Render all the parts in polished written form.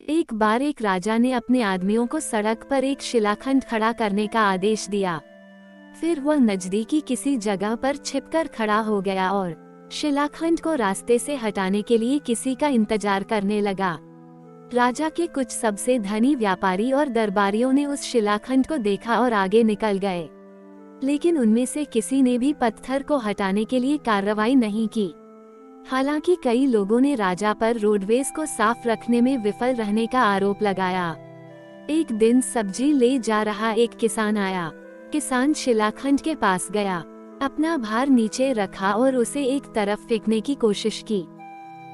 एक बार एक राजा ने अपने आदमियों को सड़क पर एक शिलाखंड खड़ा करने का आदेश दिया। फिर वह नजदीकी किसी जगह पर छिपकर खड़ा हो गया और शिलाखंड को रास्ते से हटाने के लिए किसी का इंतजार करने लगा। राजा के कुछ सबसे धनी व्यापारी और दरबारियों ने उस शिलाखंड को देखा और आगे निकल गए, लेकिन उनमें से किसी ने भी पत्थर को हटाने के लिए कार्रवाई नहीं की। हालांकि कई लोगों ने राजा पर रोडवेज को साफ रखने में विफल रहने का आरोप लगाया। एक दिन सब्जी ले जा रहा एक किसान आया। किसान शिलाखंड के पास गया, अपना भार नीचे रखा और उसे एक तरफ फेंकने की कोशिश की।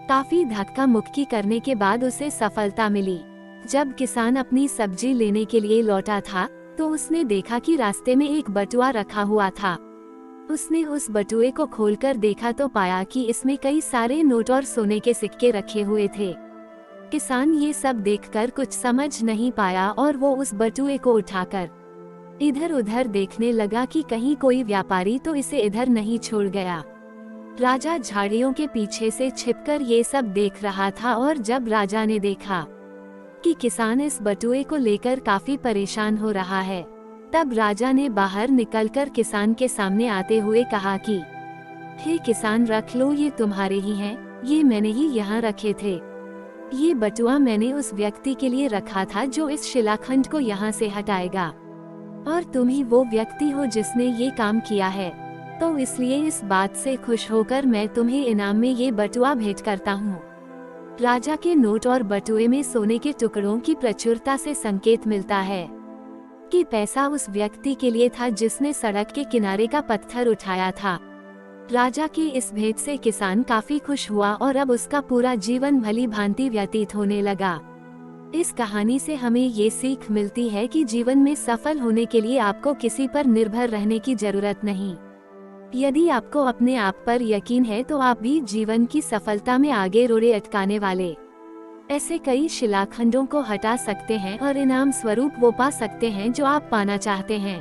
काफी धक्का मुक्की करने के बाद उसे सफलता मिली। जब किसान अपनी सब्जी लेने के लिए लौटा था तो उसने देखा कि रास्ते में एक बटुआ रखा हुआ था। उसने उस बटुए को खोलकर देखा तो पाया कि इसमें कई सारे नोट और सोने के सिक्के रखे हुए थे। किसान ये सब देखकर कुछ समझ नहीं पाया और वो उस बटुए को उठाकर इधर उधर देखने लगा कि कहीं कोई व्यापारी तो इसे इधर नहीं छोड़ गया। राजा झाड़ियों के पीछे से छिपकर ये सब देख रहा था और जब राजा ने देखा कि किसान इस बटुए को लेकर काफी परेशान हो रहा है, तब राजा ने बाहर निकलकर किसान के सामने आते हुए कहा कि हे किसान, रख लो, ये तुम्हारे ही हैं, ये मैंने ही यहाँ रखे थे। ये बटुआ मैंने उस व्यक्ति के लिए रखा था जो इस शिलाखंड को यहाँ से हटाएगा, और तुम ही वो व्यक्ति हो जिसने ये काम किया है, तो इसलिए इस बात से खुश होकर मैं तुम्हें इनाम में ये बटुआ भेंट करता हूँ। राजा के नोट और बटुए में सोने के टुकड़ों की प्रचुरता से संकेत मिलता है कि पैसा उस व्यक्ति के लिए था जिसने सड़क के किनारे का पत्थर उठाया था। राजा के इस भेंट से किसान काफी खुश हुआ और अब उसका पूरा जीवन भली भांति व्यतीत होने लगा। इस कहानी से हमें ये सीख मिलती है कि जीवन में सफल होने के लिए आपको किसी पर निर्भर रहने की जरूरत नहीं। यदि आपको अपने आप पर यकीन है तो आप भी जीवन की सफलता में आगे रोड़े अटकाने वाले ऐसे कई शिलाखंडों को हटा सकते हैं और इनाम स्वरूप वो पा सकते हैं जो आप पाना चाहते हैं।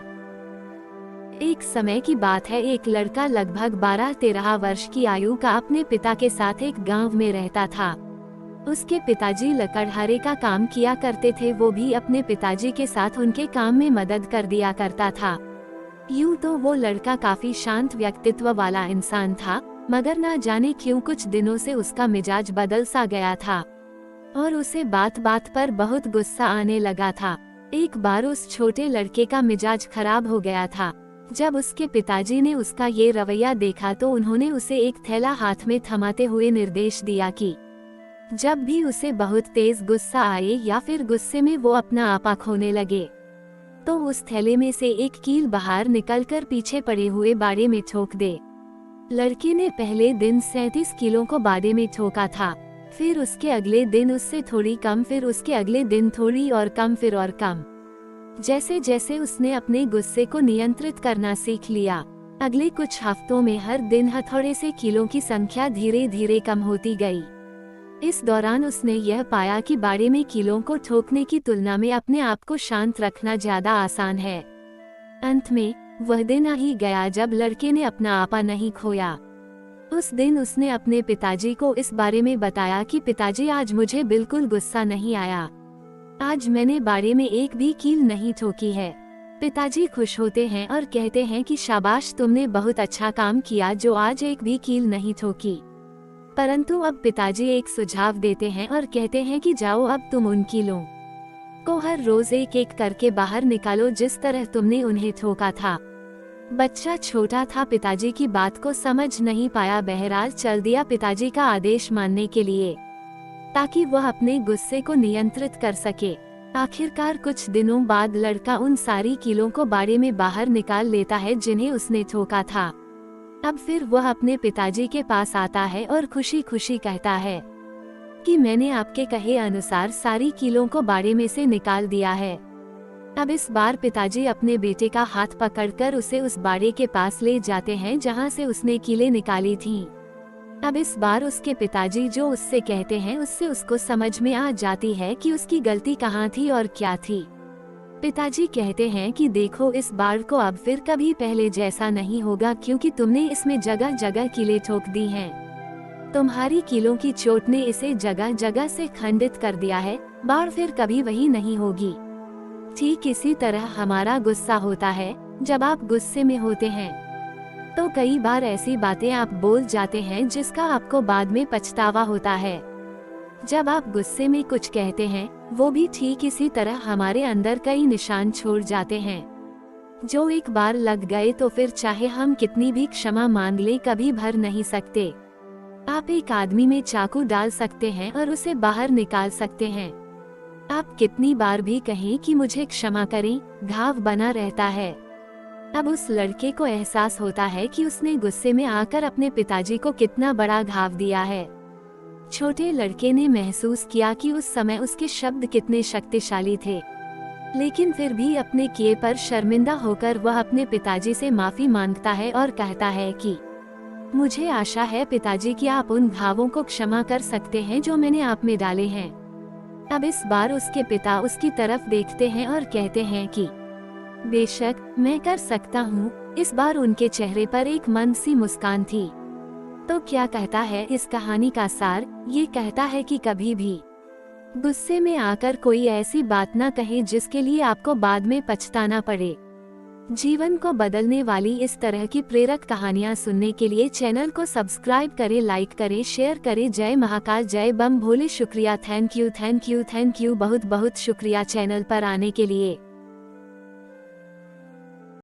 एक समय की बात है, एक लड़का लगभग 12-13 वर्ष की आयु का अपने पिता के साथ एक गांव में रहता था। उसके पिताजी लकड़हारे का काम किया करते थे। वो भी अपने पिताजी के साथ उनके काम में मदद कर दिया करता था। यूं तो वो लड़का काफी शांत व्यक्तित्व वाला इंसान था, मगर ना जाने क्यों कुछ दिनों से उसका मिजाज बदल सा गया था और उसे बात बात पर बहुत गुस्सा आने लगा था। एक बार उस छोटे लड़के का मिजाज खराब हो गया था। जब उसके पिताजी ने उसका ये रवैया देखा तो उन्होंने उसे एक थैला हाथ में थमाते हुए निर्देश दिया कि जब भी उसे बहुत तेज गुस्सा आए या फिर गुस्से में वो अपना आपा खोने लगे तो उस थैले में से एक कील बाहर निकलकर पीछे पड़े हुए बाड़े में ठोक दे। लड़के ने पहले दिन 37 किलो को बाड़े में ठोका था, फिर उसके अगले दिन उससे थोड़ी कम, फिर उसके अगले दिन थोड़ी और कम, फिर और कम। जैसे जैसे उसने अपने गुस्से को नियंत्रित करना सीख लिया, अगले कुछ हफ्तों में हर दिन हथौड़े से किलों की संख्या धीरे धीरे कम होती गई। इस दौरान उसने यह पाया कि बाड़े में किलों को ठोकने की तुलना में अपने आप को शांत रखना ज्यादा आसान है। अंत में वह दिन आ ही गया जब लड़के ने अपना आपा नहीं खोया। उस दिन उसने अपने पिताजी को इस बारे में बताया कि पिताजी, आज मुझे बिल्कुल गुस्सा नहीं आया, आज मैंने बाड़े में एक भी कील नहीं ठोकी है। पिताजी खुश होते हैं और कहते हैं कि शाबाश, तुमने बहुत अच्छा काम किया जो आज एक भी कील नहीं ठोकी। परंतु अब पिताजी एक सुझाव देते हैं और कहते हैं कि जाओ, अब तुम उन कीलों को हर रोज एक एक करके बाहर निकालो जिस तरह तुमने उन्हें ठोका था। बच्चा छोटा था, पिताजी की बात को समझ नहीं पाया, बहरहाल चल दिया पिताजी का आदेश मानने के लिए ताकि वह अपने गुस्से को नियंत्रित कर सके। आखिरकार कुछ दिनों बाद लड़का उन सारी कीलों को बाड़े में बाहर निकाल लेता है जिन्हें उसने ठोका था। अब फिर वह अपने पिताजी के पास आता है और खुशी खुशी कहता है कि मैंने आपके कहे अनुसार सारी कीलों को बाड़े में से निकाल दिया है। अब इस बार पिताजी अपने बेटे का हाथ पकड़कर उसे उस बाड़े के पास ले जाते हैं जहां से उसने कीलें निकाली थीं। अब इस बार उसके पिताजी जो उससे कहते हैं उससे उसको समझ में आ जाती है कि उसकी गलती कहाँ थी और क्या थी। पिताजी कहते हैं कि देखो, इस बार को अब फिर कभी पहले जैसा नहीं होगा क्योंकि तुमने इसमें जगह जगह कीलें ठोक दी हैं। तुम्हारी कीलों की चोट ने इसे जगह जगह से खंडित कर दिया है, बाढ़ फिर कभी वही नहीं होगी। ठीक इसी तरह हमारा गुस्सा होता है। जब आप गुस्से में होते हैं तो कई बार ऐसी बातें आप बोल जाते हैं जिसका आपको बाद में पछतावा होता है। जब आप गुस्से में कुछ कहते हैं, वो भी ठीक इसी तरह हमारे अंदर कई निशान छोड़ जाते हैं, जो एक बार लग गए तो फिर चाहे हम कितनी भी क्षमा मांग लें कभी भर नहीं सकते। आप एक आदमी में चाकू डाल सकते हैं और उसे बाहर निकाल सकते हैं। आप कितनी बार भी कहें कि मुझे क्षमा करें, घाव बना रहता है। अब उस लड़के को एहसास होता है कि उसने गुस्से में आकर अपने पिताजी को कितना बड़ा घाव दिया है। छोटे लड़के ने महसूस किया कि उस समय उसके शब्द कितने शक्तिशाली थे, लेकिन फिर भी अपने किए पर शर्मिंदा होकर वह अपने पिताजी से माफी मांगता है और कहता है कि मुझे आशा है पिताजी कि आप उन घावों को क्षमा कर सकते हैं जो मैंने आप में डाले हैं। अब इस बार उसके पिता उसकी तरफ देखते हैं और कहते हैं कि बेशक मैं कर सकता हूँ। इस बार उनके चेहरे पर एक मंद सी मुस्कान थी। तो क्या कहता है इस कहानी का सार? ये कहता है कि कभी भी गुस्से में आकर कोई ऐसी बात ना कहे जिसके लिए आपको बाद में पछताना पड़े। जीवन को बदलने वाली इस तरह की प्रेरक कहानियाँ सुनने के लिए चैनल को सब्सक्राइब करें, लाइक करें, शेयर करें। जय महाकाल, जय बम भोले। शुक्रिया, थैंक यू बहुत बहुत शुक्रिया चैनल पर आने के लिए।